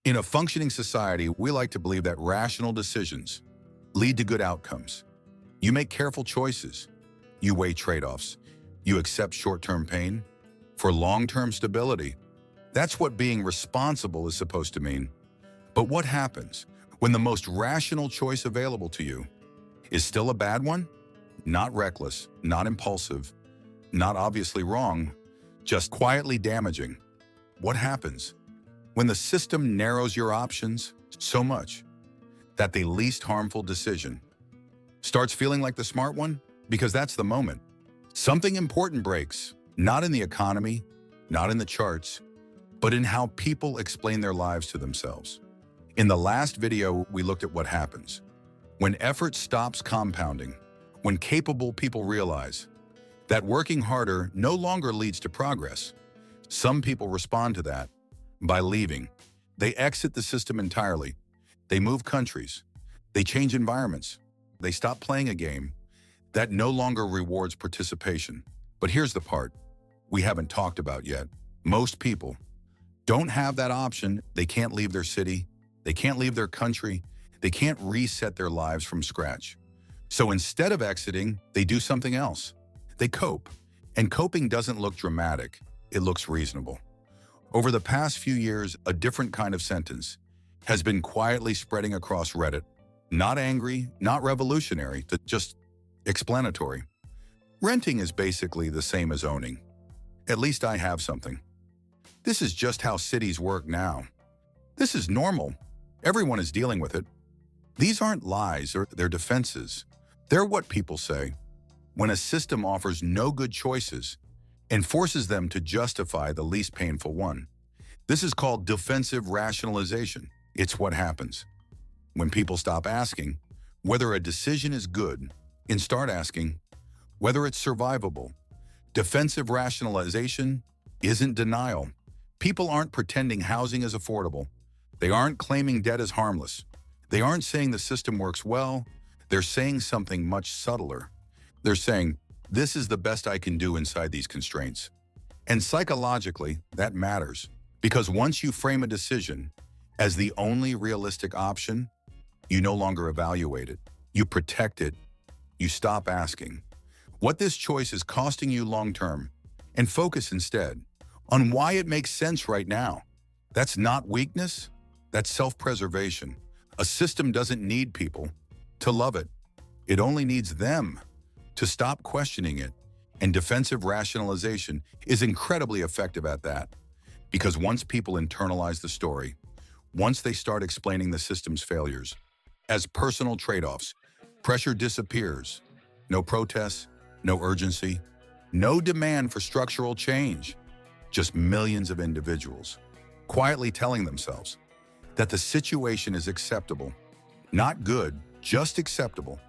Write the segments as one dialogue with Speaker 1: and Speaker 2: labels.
Speaker 1: In a functioning society, we like to believe that rational decisions lead to good outcomes. You make careful choices. You weigh trade-offs. You accept short-term pain for long-term stability. That's what being responsible is supposed to mean. But what happens when the most rational choice available to you is still a bad one? Not reckless, not impulsive, not obviously wrong, just quietly damaging. What happens when the system narrows your options so much that the least harmful decision starts feeling like the smart one? Because that's the moment. Something important breaks, not in the economy, not in the charts, but in how people explain their lives to themselves. In the last video, we looked at what happens when effort stops compounding, when capable people realize that working harder no longer leads to progress. Some people respond to that by leaving. They exit the system entirely. They move countries. They change environments. They stop playing a game that no longer rewards participation. But here's the part we haven't talked about yet. Most people don't have that option. They can't leave their city. They can't leave their country. They can't reset their lives from scratch. So instead of exiting, they do something else. They cope. And coping doesn't look dramatic. It looks reasonable. Over the past few years, a different kind of sentence has been quietly spreading across Reddit. Not angry, not revolutionary, just explanatory. Renting is basically the same as owning. At least I have something. This is just how cities work now. This is normal. Everyone is dealing with it. These aren't lies or they're defenses. They're what people say when a system offers no good choices and forces them to justify the least painful one. This is called defensive rationalization. It's what happens when people stop asking whether a decision is good and start asking whether it's survivable. Defensive rationalization isn't denial. People aren't pretending housing is affordable. They aren't claiming debt is harmless. They aren't saying the system works well. They're saying something much subtler. They're saying, this is the best I can do inside these constraints. And psychologically, that matters. Because once you frame a decision as the only realistic option, you no longer evaluate it. You protect it. You stop asking what this choice is costing you long-term and focus instead on why it makes sense right now. That's not weakness. That's self-preservation. A system doesn't need people to love it. It only needs them to stop questioning it. And defensive rationalization is incredibly effective at that. Because once people internalize the story, once they start explaining the system's failures as personal trade-offs, pressure disappears. No protests, no urgency, no demand for structural change. Just millions of individuals quietly telling themselves that the situation is acceptable. Not good, just acceptable.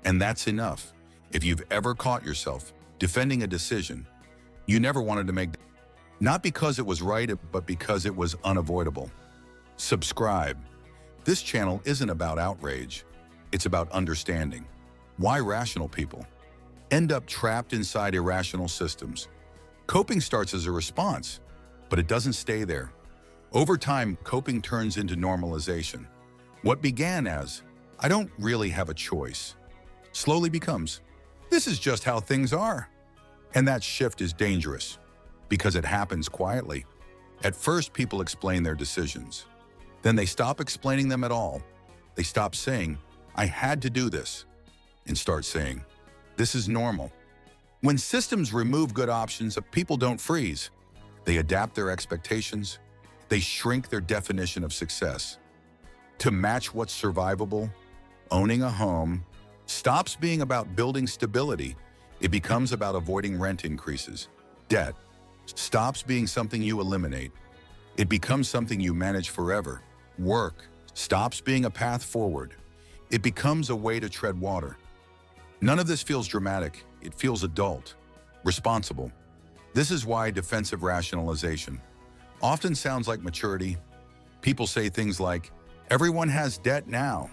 Speaker 1: And that's enough. If you've ever caught yourself defending a decision you never wanted to make, not because it was right, but because it was unavoidable. Subscribe. This channel isn't about outrage. It's about understanding why rational people end up trapped inside irrational systems. Coping starts as a response, but it doesn't stay there. Over time, coping turns into normalization. What began as, I don't really have a choice, slowly becomes, this is just how things are. And that shift is dangerous because it happens quietly. At first, people explain their decisions. Then they stop explaining them at all. They stop saying, I had to do this, and start saying, this is normal. When systems remove good options, people don't freeze. They adapt their expectations. They shrink their definition of success to match what's survivable. Owning a home stops being about building stability. It becomes about avoiding rent increases. Debt stops being something you eliminate. It becomes something you manage forever. Work stops being a path forward. It becomes a way to tread water. None of this feels dramatic. It feels adult, responsible. This is why defensive rationalization often sounds like maturity. People say things like, everyone has debt now.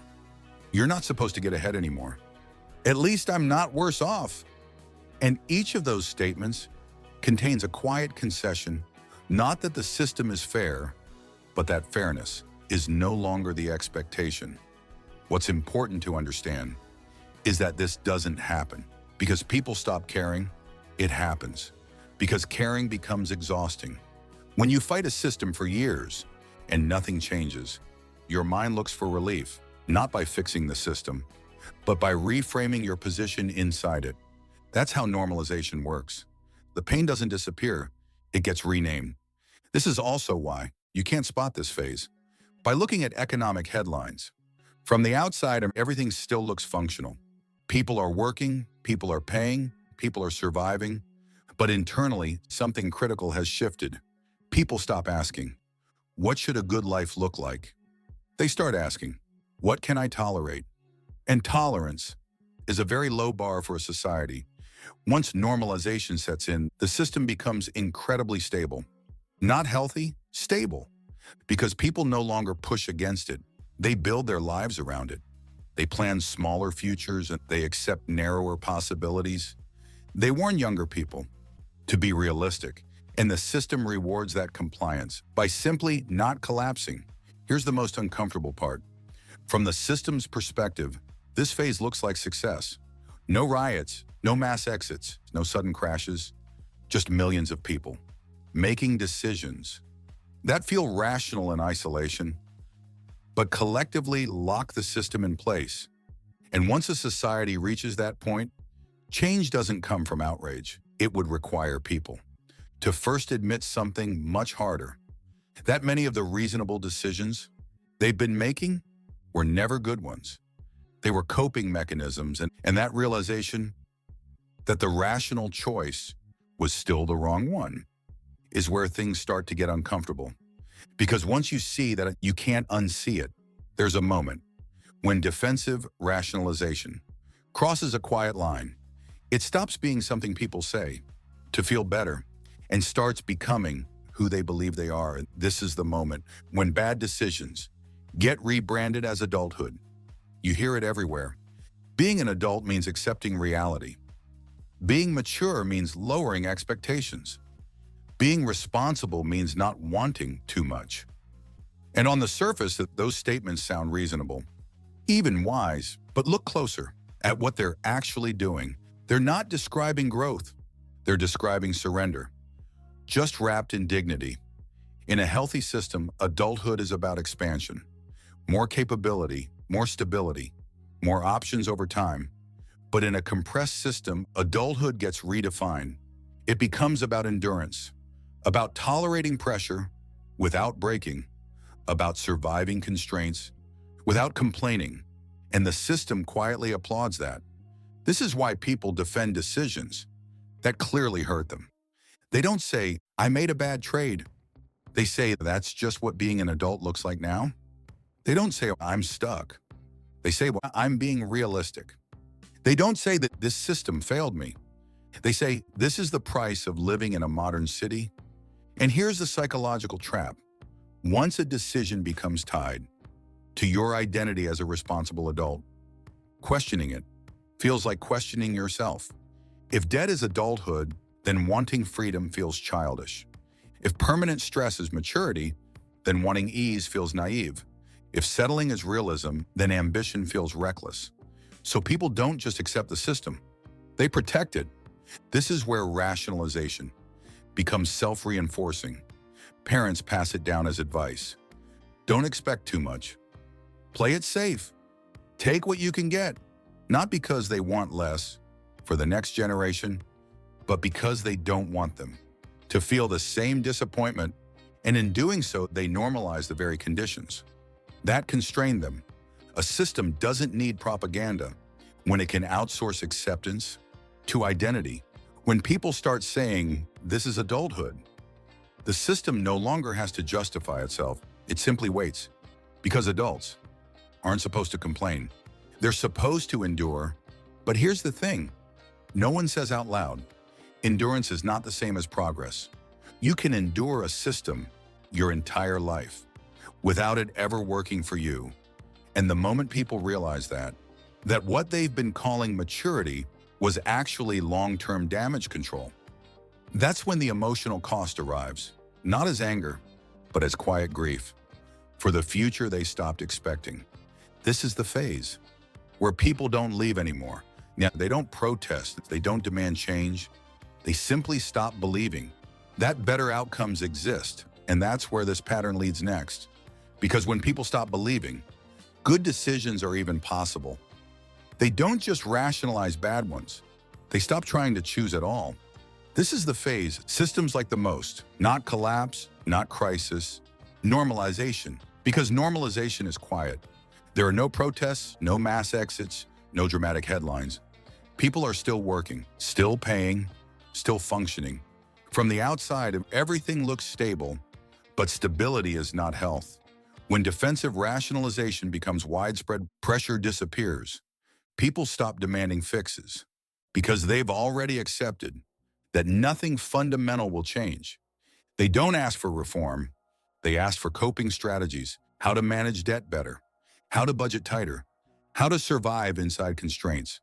Speaker 1: You're not supposed to get ahead anymore. At least I'm not worse off. And each of those statements contains a quiet concession, not that the system is fair, but that fairness is no longer the expectation. What's important to understand is that this doesn't happen because people stop caring. It happens because caring becomes exhausting. When you fight a system for years and nothing changes, your mind looks for relief, not by fixing the system, but by reframing your position inside it. That's how normalization works. The pain doesn't disappear, it gets renamed. This is also why you can't spot this phase by looking at economic headlines. From the outside, everything still looks functional. People are working, people are paying, people are surviving, but internally, something critical has shifted. People stop asking, what should a good life look like? They start asking, what can I tolerate? And tolerance is a very low bar for a society. Once normalization sets in, the system becomes incredibly stable. Not healthy, stable. Because people no longer push against it. They build their lives around it. They plan smaller futures and they accept narrower possibilities. They warn younger people to be realistic, and the system rewards that compliance by simply not collapsing. Here's the most uncomfortable part. From the system's perspective, this phase looks like success. No riots, no mass exits, no sudden crashes, just millions of people making decisions that feel rational in isolation, but collectively lock the system in place. And once a society reaches that point, change doesn't come from outrage. It would require people to first admit something much harder, that many of the reasonable decisions they've been making were never good ones. They were coping mechanisms, and that realization that the rational choice was still the wrong one is where things start to get uncomfortable. Because once you see that you can't unsee it, there's a moment when defensive rationalization crosses a quiet line. It stops being something people say to feel better and starts becoming who they believe they are. And this is the moment when bad decisions get rebranded as adulthood. You hear it everywhere. Being an adult means accepting reality. Being mature means lowering expectations. Being responsible means not wanting too much. And on the surface, those statements sound reasonable, even wise, but look closer at what they're actually doing. They're not describing growth. They're describing surrender, just wrapped in dignity. In a healthy system, adulthood is about expansion, more capability, more stability, more options over time. But in a compressed system, adulthood gets redefined. It becomes about endurance, about tolerating pressure without breaking, about surviving constraints without complaining. And the system quietly applauds that. This is why people defend decisions that clearly hurt them. They don't say, I made a bad trade. They say, that's just what being an adult looks like now. They don't say, I'm stuck. They say, well, I'm being realistic. They don't say that this system failed me. They say, this is the price of living in a modern city. And here's the psychological trap. Once a decision becomes tied to your identity as a responsible adult, questioning it feels like questioning yourself. If debt is adulthood, then wanting freedom feels childish. If permanent stress is maturity, then wanting ease feels naive. If settling is realism, then ambition feels reckless. So people don't just accept the system, they protect it. This is where rationalization becomes self-reinforcing. Parents pass it down as advice. Don't expect too much. Play it safe. Take what you can get. Not because they want less for the next generation, but because they don't want them to feel the same disappointment. And in doing so, they normalize the very conditions that constrain them. A system doesn't need propaganda when it can outsource acceptance to identity. When people start saying, this is adulthood, the system no longer has to justify itself. It simply waits. Because adults aren't supposed to complain. They're supposed to endure. But here's the thing. No one says out loud, endurance is not the same as progress. You can endure a system your entire life without it ever working for you. And the moment people realize that what they've been calling maturity was actually long-term damage control, that's when the emotional cost arrives, not as anger, but as quiet grief. for the future they stopped expecting. This is the phase where people don't leave anymore. Now, they don't protest, they don't demand change. They simply stop believing that better outcomes exist. And that's where this pattern leads next. Because when people stop believing good decisions are even possible, they don't just rationalize bad ones. They stop trying to choose at all. This is the phase systems like the most, not collapse, not crisis, normalization. Because normalization is quiet. There are no protests, no mass exits, no dramatic headlines. People are still working, still paying, still functioning. From the outside, everything looks stable, but stability is not health. When defensive rationalization becomes widespread, pressure disappears. People stop demanding fixes because they've already accepted that nothing fundamental will change. They don't ask for reform. They ask for coping strategies, how to manage debt better, how to budget tighter, how to survive inside constraints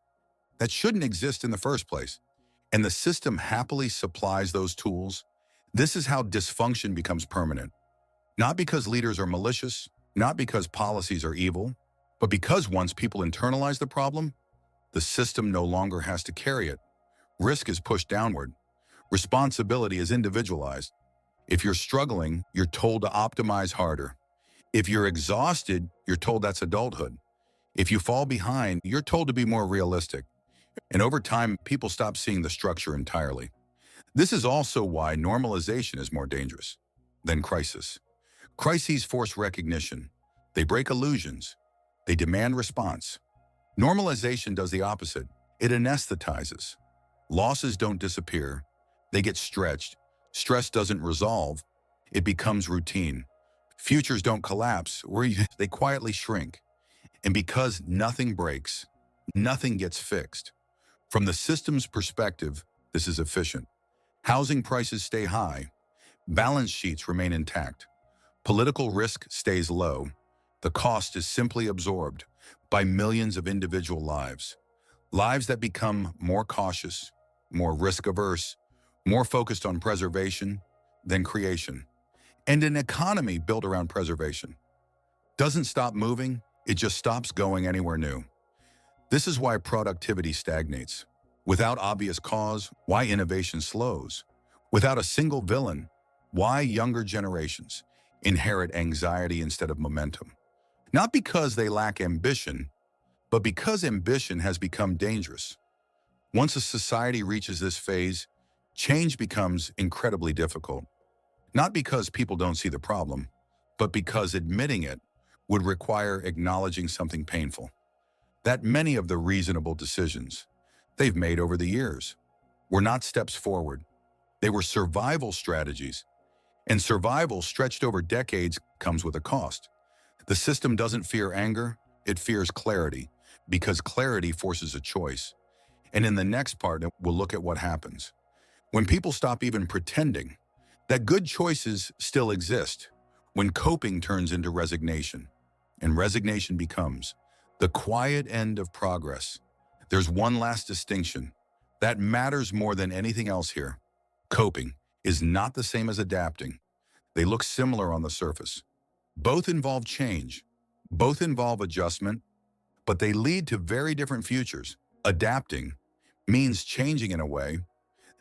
Speaker 1: that shouldn't exist in the first place. And the system happily supplies those tools. This is how dysfunction becomes permanent. Not because leaders are malicious, not because policies are evil, but because once people internalize the problem, the system no longer has to carry it. Risk is pushed downward. Responsibility is individualized. If you're struggling, you're told to optimize harder. If you're exhausted, you're told that's adulthood. If you fall behind, you're told to be more realistic. And over time, people stop seeing the structure entirely. This is also why normalization is more dangerous than crisis. Crises force recognition. They break illusions. They demand response. Normalization does the opposite. It anesthetizes. Losses don't disappear. They get stretched. Stress doesn't resolve. It becomes routine. Futures don't collapse, they quietly shrink. And because nothing breaks, nothing gets fixed. From the system's perspective, this is efficient. Housing prices stay high. Balance sheets remain intact. Political risk stays low. The cost is simply absorbed by millions of individual lives. Lives that become more cautious, more risk-averse, more focused on preservation than creation. And an economy built around preservation doesn't stop moving, it just stops going anywhere new. This is why productivity stagnates. Without obvious cause, why innovation slows. Without a single villain, why younger generations inherit anxiety instead of momentum. Not because they lack ambition, but because ambition has become dangerous. Once a society reaches this phase, change becomes incredibly difficult. Not because people don't see the problem, but because admitting it would require acknowledging something painful. That many of the reasonable decisions they've made over the years were not steps forward. They were survival strategies. And survival stretched over decades comes with a cost. The system doesn't fear anger, it fears clarity, because clarity forces a choice. And in the next part, we'll look at what happens when people stop even pretending that good choices still exist, when coping turns into resignation, and resignation becomes the quiet end of progress. There's one last distinction that matters more than anything else here. Coping is not the same as adapting. They look similar on the surface. Both involve change, both involve adjustment, but they lead to very different futures. Adapting means changing in a way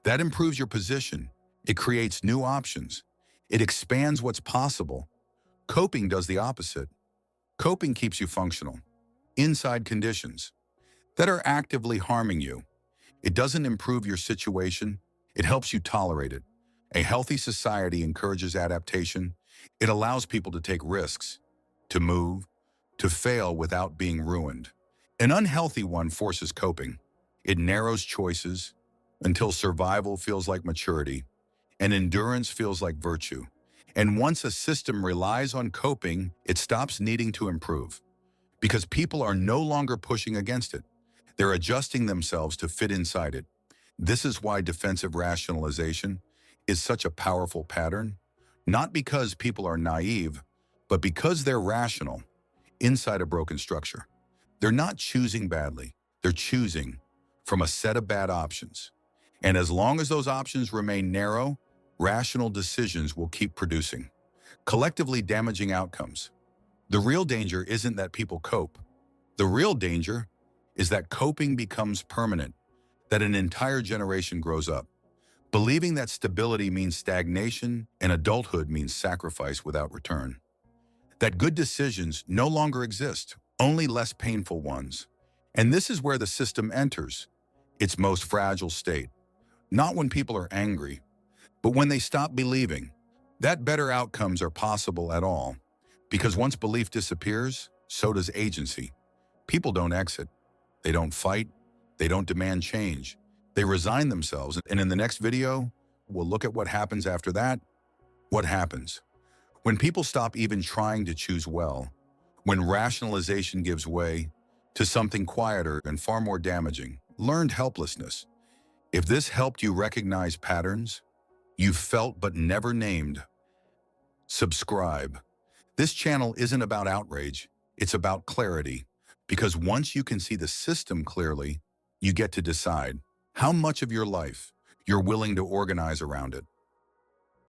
Speaker 1: that improves your position. It creates new options. It expands what's possible. Coping does the opposite. Coping keeps you functional inside conditions that are actively harming you. It doesn't improve your situation. It helps you tolerate it. A healthy society encourages adaptation. It allows people to take risks, to move, to fail without being ruined. An unhealthy one forces coping. It narrows choices until survival feels like maturity and endurance feels like virtue. And once a system relies on coping, it stops needing to improve because people are no longer pushing against it. They're adjusting themselves to fit inside it. This is why defensive rationalization is such a powerful pattern, not because people are naive, but because they're rational inside a broken structure. They're not choosing badly. They're choosing from a set of bad options. And as long as those options remain narrow, rational decisions will keep producing collectively damaging outcomes. The real danger isn't that people cope. The real danger is that coping becomes permanent, that an entire generation grows up believing that stability means stagnation and adulthood means sacrifice without return. That good decisions no longer exist, only less painful ones. And this is where the system enters its most fragile state. Not when people are angry, but when they stop believing that better outcomes are possible at all. Because once belief disappears, so does agency. People don't exit. They don't fight. They don't demand change. They resign themselves. And in the next video, we'll look at what happens after that. What happens when people stop even trying to choose well, when rationalization gives way to something quieter and far more damaging, learned helplessness. If this helped you recognize patterns you've felt but never named, subscribe. This channel isn't about outrage, it's about clarity. Because once you can see the system clearly, you get to decide how much of your life you're willing to organize around it.